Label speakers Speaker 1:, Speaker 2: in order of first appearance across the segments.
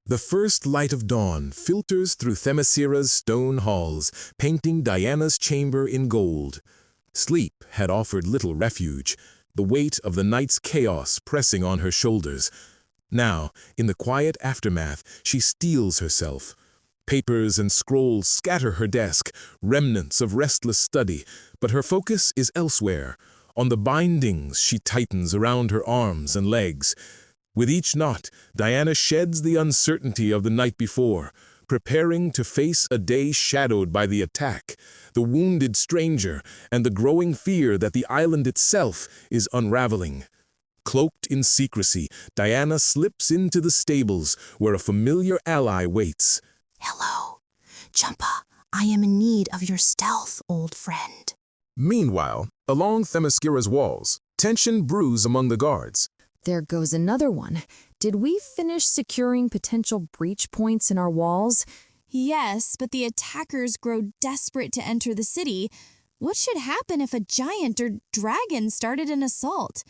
Speaker 1: The first light of dawn filters through Themyscira's stone halls, painting Diana's chamber in gold. Sleep had offered little refuge, the weight of the night's chaos pressing on her shoulders. Now, in the quiet aftermath, she steels herself. Papers and scrolls scatter her desk, remnants of restless study, but her focus is elsewhere. On the bindings she tightens around her arms and legs. With each knot, Diana sheds the uncertainty of the night before, preparing to face a day shadowed by the attack, the wounded stranger, and the growing fear that the island itself is unraveling. Cloaked in secrecy, Diana slips into the stables where a familiar ally waits.
Speaker 2: "Hello, Jumpa. I am in need of your stealth, old friend."
Speaker 1: Meanwhile, along Themyscira's walls, tension brews among the guards.
Speaker 3: There goes another one. Did we finish securing potential breach points in our walls?
Speaker 4: Yes, but the attackers grow desperate to enter the city. What should happen if a giant or dragon started an assault?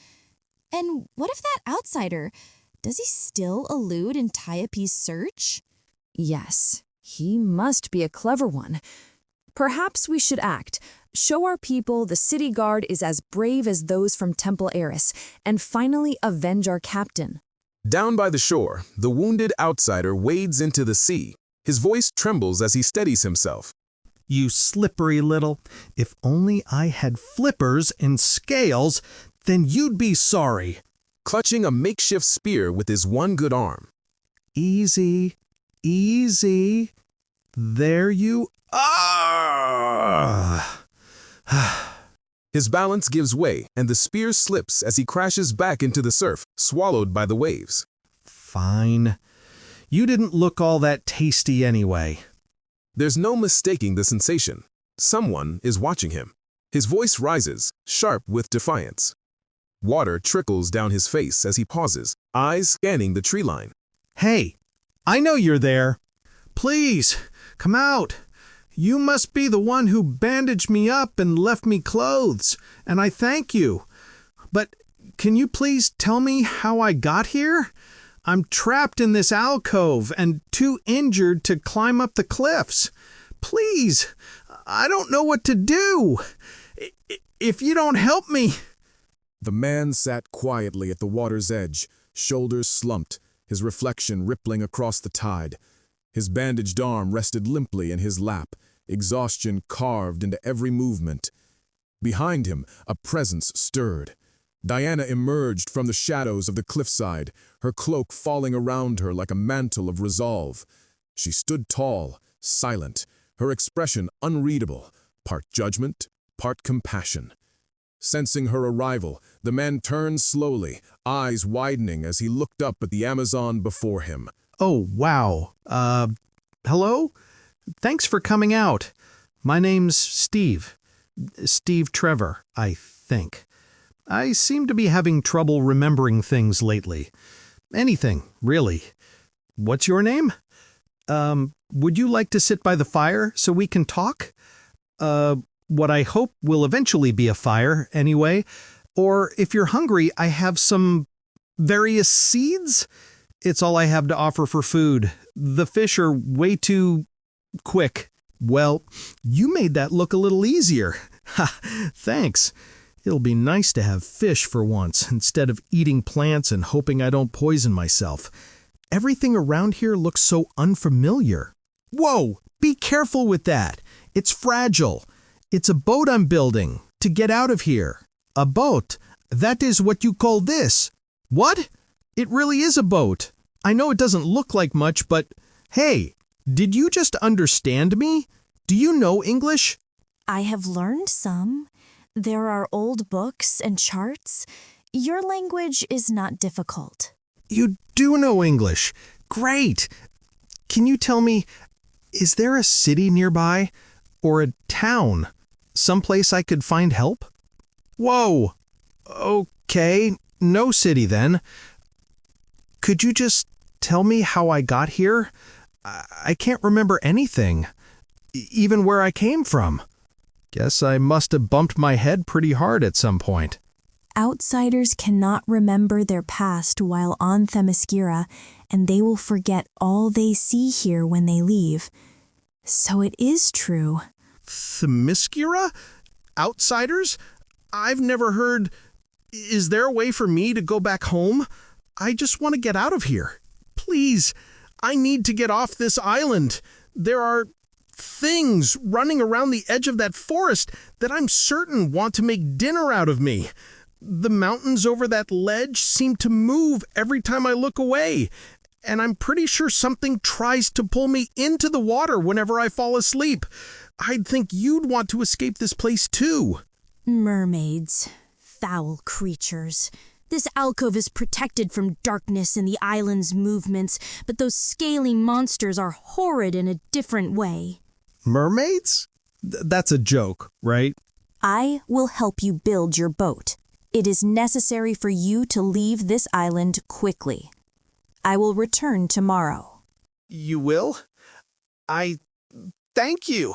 Speaker 4: And what if that outsider? Does he still elude Antiope's search?
Speaker 3: Yes, he must be a clever one. Perhaps we should act. Show our people the city guard is as brave as those from Temple Eris, and finally avenge our captain.
Speaker 1: Down by the shore, the wounded outsider wades into the sea. His voice trembles as he steadies himself.
Speaker 5: "You slippery little. If only I had flippers and scales, then you'd be sorry."
Speaker 1: Clutching a makeshift spear with his one good arm.
Speaker 5: "Easy, easy. There you are."
Speaker 1: His balance gives way, and the spear slips as he crashes back into the surf, swallowed by the waves.
Speaker 5: "Fine. You didn't look all that tasty anyway."
Speaker 1: There's no mistaking the sensation. Someone is watching him. His voice rises, sharp with defiance. Water trickles down his face as he pauses, eyes scanning the tree line.
Speaker 5: "Hey, I know you're there. Please, come out. You must be the one who bandaged me up and left me clothes, and I thank you. But can you please tell me how I got here? I'm trapped in this alcove and too injured to climb up the cliffs. Please, I don't know what to do. If you don't help me..."
Speaker 1: The man sat quietly at the water's edge, shoulders slumped, his reflection rippling across the tide. His bandaged arm rested limply in his lap, exhaustion carved into every movement. Behind him, a presence stirred. Diana emerged from the shadows of the cliffside, her cloak falling around her like a mantle of resolve. She stood tall, silent, her expression unreadable, part judgment, part compassion. Sensing her arrival, the man turned slowly, eyes widening as he looked up at the Amazon before him.
Speaker 5: "Oh, wow. Hello? Thanks for coming out. My name's Steve. Steve Trevor, I think. I seem to be having trouble remembering things lately. Anything, really. What's your name? Would you like to sit by the fire so we can talk? What I hope will eventually be a fire, anyway. Or if you're hungry, I have some various seeds. It's all I have to offer for food. The fish are way too quick." "Well, you made that look a little easier." "Ha, thanks. It'll be nice to have fish for once, instead of eating plants and hoping I don't poison myself. Everything around here looks so unfamiliar." "Whoa, be careful with that. It's fragile. It's a boat I'm building to get out of here." "A boat? That is what you call this?" "What? It really is a boat. I know it doesn't look like much, but hey, did you just understand me? Do you know English?"
Speaker 4: I have learned some. There are old books and charts. Your language is not difficult.
Speaker 5: "You do know English. Great. Can you tell me, is there a city nearby? Or a town? Someplace I could find help?" "Whoa. Okay, no city then. Could you just tell me how I got here? I can't remember anything, even where I came from. Guess I must have bumped my head pretty hard at some point."
Speaker 2: Outsiders cannot remember their past while on Themyscira, and they will forget all they see here when they leave. So it is true.
Speaker 5: Themyscira? Outsiders? I've never heard... Is there a way for me to go back home? I just want to get out of here. Please, I need to get off this island. There are things running around the edge of that forest that I'm certain want to make dinner out of me. The mountains over that ledge seem to move every time I look away, and I'm pretty sure something tries to pull me into the water whenever I fall asleep. I'd think you'd want to escape this place too.
Speaker 2: Mermaids. Foul creatures. This alcove is protected from darkness and the island's movements, but those scaly monsters are horrid in a different way.
Speaker 5: Mermaids? That's a joke, right?
Speaker 2: I will help you build your boat. It is necessary for you to leave this island quickly. I will return tomorrow.
Speaker 5: You will? Thank you,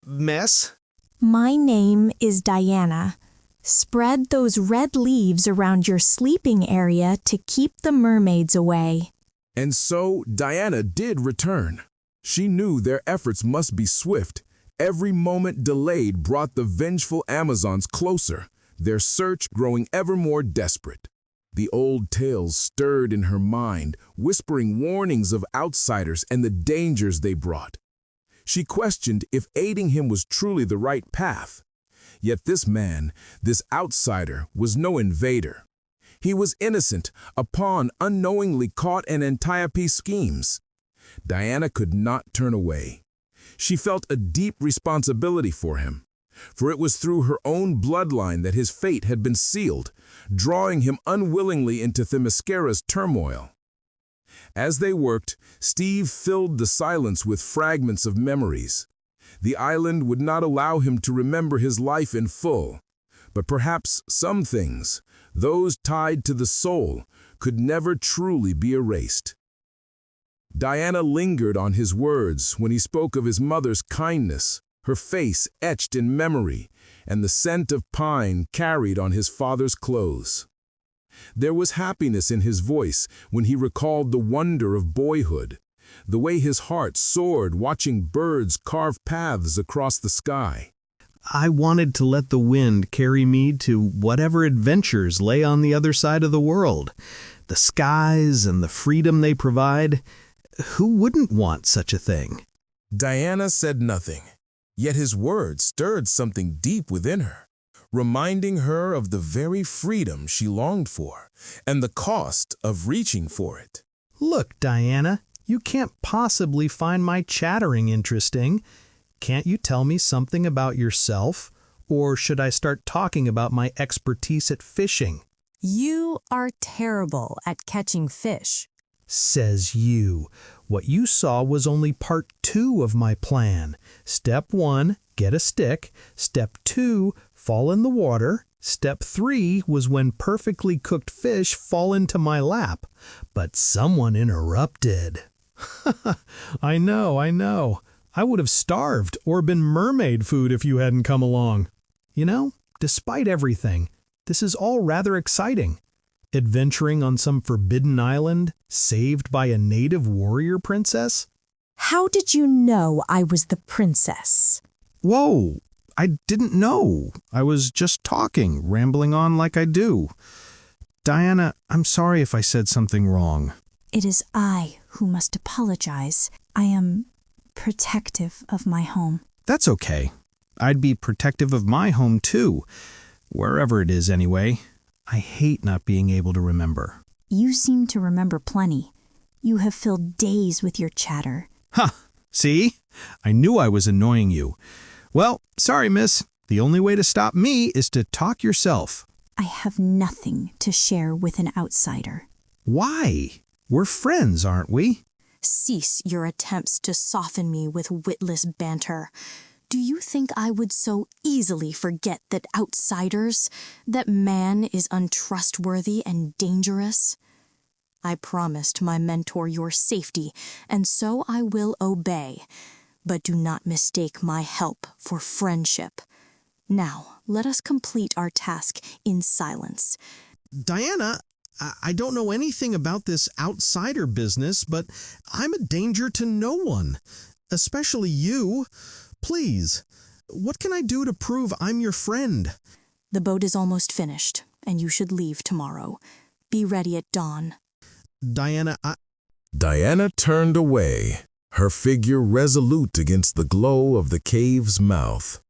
Speaker 5: Miss.
Speaker 2: My name is Diana. Spread those red leaves around your sleeping area to keep the mermaids away.
Speaker 1: And so Diana did return. She knew their efforts must be swift. Every moment delayed brought the vengeful Amazons closer, their search growing ever more desperate. The old tales stirred in her mind, whispering warnings of outsiders and the dangers they brought. She questioned if aiding him was truly the right path. Yet this man, this outsider, was no invader. He was innocent, a pawn unknowingly caught in Antiope's schemes. Diana could not turn away. She felt a deep responsibility for him, for it was through her own bloodline that his fate had been sealed, drawing him unwillingly into Themyscira's turmoil. As they worked, Steve filled the silence with fragments of memories. The island would not allow him to remember his life in full, but perhaps some things, those tied to the soul, could never truly be erased. Diana lingered on his words when he spoke of his mother's kindness, her face etched in memory, and the scent of pine carried on his father's clothes. There was happiness in his voice when he recalled the wonder of boyhood, the way his heart soared watching birds carve paths across the sky.
Speaker 5: I wanted to let the wind carry me to whatever adventures lay on the other side of the world. The skies and the freedom they provide. Who wouldn't want such a thing?
Speaker 1: Diana said nothing, yet his words stirred something deep within her, reminding her of the very freedom she longed for and the cost of reaching for it.
Speaker 5: Look, Diana, you can't possibly find my chattering interesting. Can't you tell me something about yourself? Or should I start talking about my expertise at fishing?
Speaker 2: You are terrible at catching fish.
Speaker 5: Says you. What you saw was only part 2 of my plan. Step 1, get a stick. Step 2, fall in the water. Step 3 was when perfectly cooked fish fall into my lap. But someone interrupted. I know. I would have starved or been mermaid food if you hadn't come along. You know, despite everything, this is all rather exciting. Adventuring on some forbidden island, saved by a native warrior princess?
Speaker 2: How did you know I was the princess?
Speaker 5: Whoa, I didn't know. I was just talking, rambling on like I do. Diana, I'm sorry if I said something wrong.
Speaker 2: It is I who must apologize. I am protective of my home.
Speaker 5: That's okay. I'd be protective of my home too. Wherever it is anyway. I hate not being able to remember.
Speaker 2: You seem to remember plenty. You have filled days with your chatter.
Speaker 5: Ha! See? I knew I was annoying you. Well, sorry, miss. The only way to stop me is to talk yourself.
Speaker 2: I have nothing to share with an outsider.
Speaker 5: Why? We're friends, aren't we?
Speaker 2: Cease your attempts to soften me with witless banter. Do you think I would so easily forget that outsiders, that man is untrustworthy and dangerous? I promised my mentor your safety, and so I will obey. But do not mistake my help for friendship. Now, let us complete our task in silence.
Speaker 5: Diana, I don't know anything about this outsider business, but I'm a danger to no one, especially you. Please, what can I do to prove I'm your friend?
Speaker 2: The boat is almost finished, and you should leave tomorrow. Be ready at dawn.
Speaker 5: Diana,
Speaker 1: Diana turned away, her figure resolute against the glow of the cave's mouth.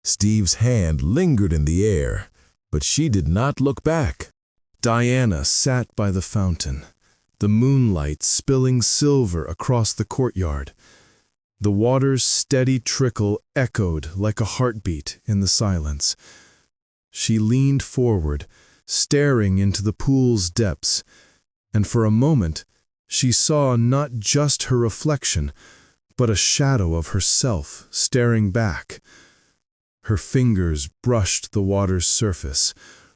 Speaker 1: Steve's hand lingered in the air, but she did not look back. Diana sat by the fountain, the moonlight spilling silver across the courtyard. The water's steady trickle echoed like a heartbeat in the silence. She leaned forward, staring into the pool's depths, and for a moment she saw not just her reflection, but a shadow of herself staring back. Her fingers brushed the water's surface,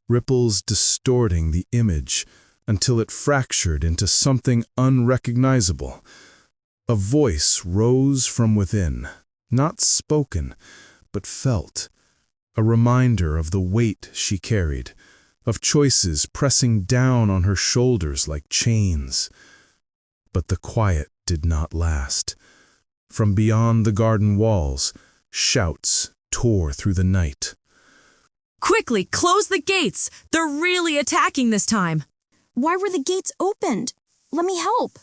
Speaker 1: ripples distorting the image until it fractured into something unrecognizable. A voice rose from within, not spoken, but felt, a reminder of the weight she carried, of choices pressing down on her shoulders like chains. But the quiet did not last. From beyond the garden walls, shouts tore through the night.
Speaker 3: Quickly, close the gates! They're really attacking this time!
Speaker 2: Why were the gates opened? Let me help.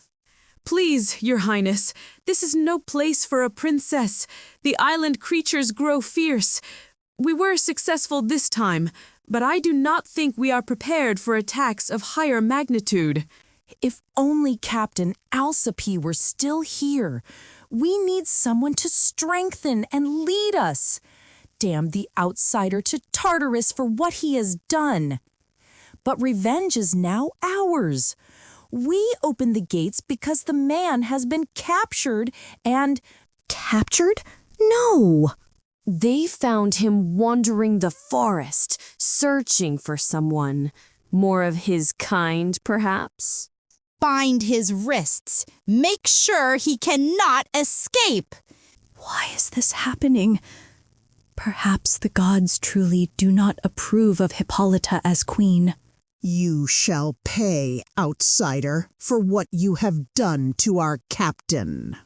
Speaker 3: Please, Your Highness, this is no place for a princess. The island creatures grow fierce. We were successful this time, but I do not think we are prepared for attacks of higher magnitude.
Speaker 6: If only Captain Alcipe were still here. We need someone to strengthen and lead us. Damn the outsider to Tartarus for what he has done. But revenge is now ours. We opened the gates because the man has been captured and...
Speaker 2: Captured? No.
Speaker 7: They found him wandering the forest, searching for someone. More of his kind, perhaps?
Speaker 4: Bind his wrists. Make sure he cannot escape.
Speaker 2: Why is this happening? Perhaps the gods truly do not approve of Hippolyta as queen.
Speaker 8: You shall pay, outsider, for what you have done to our captain.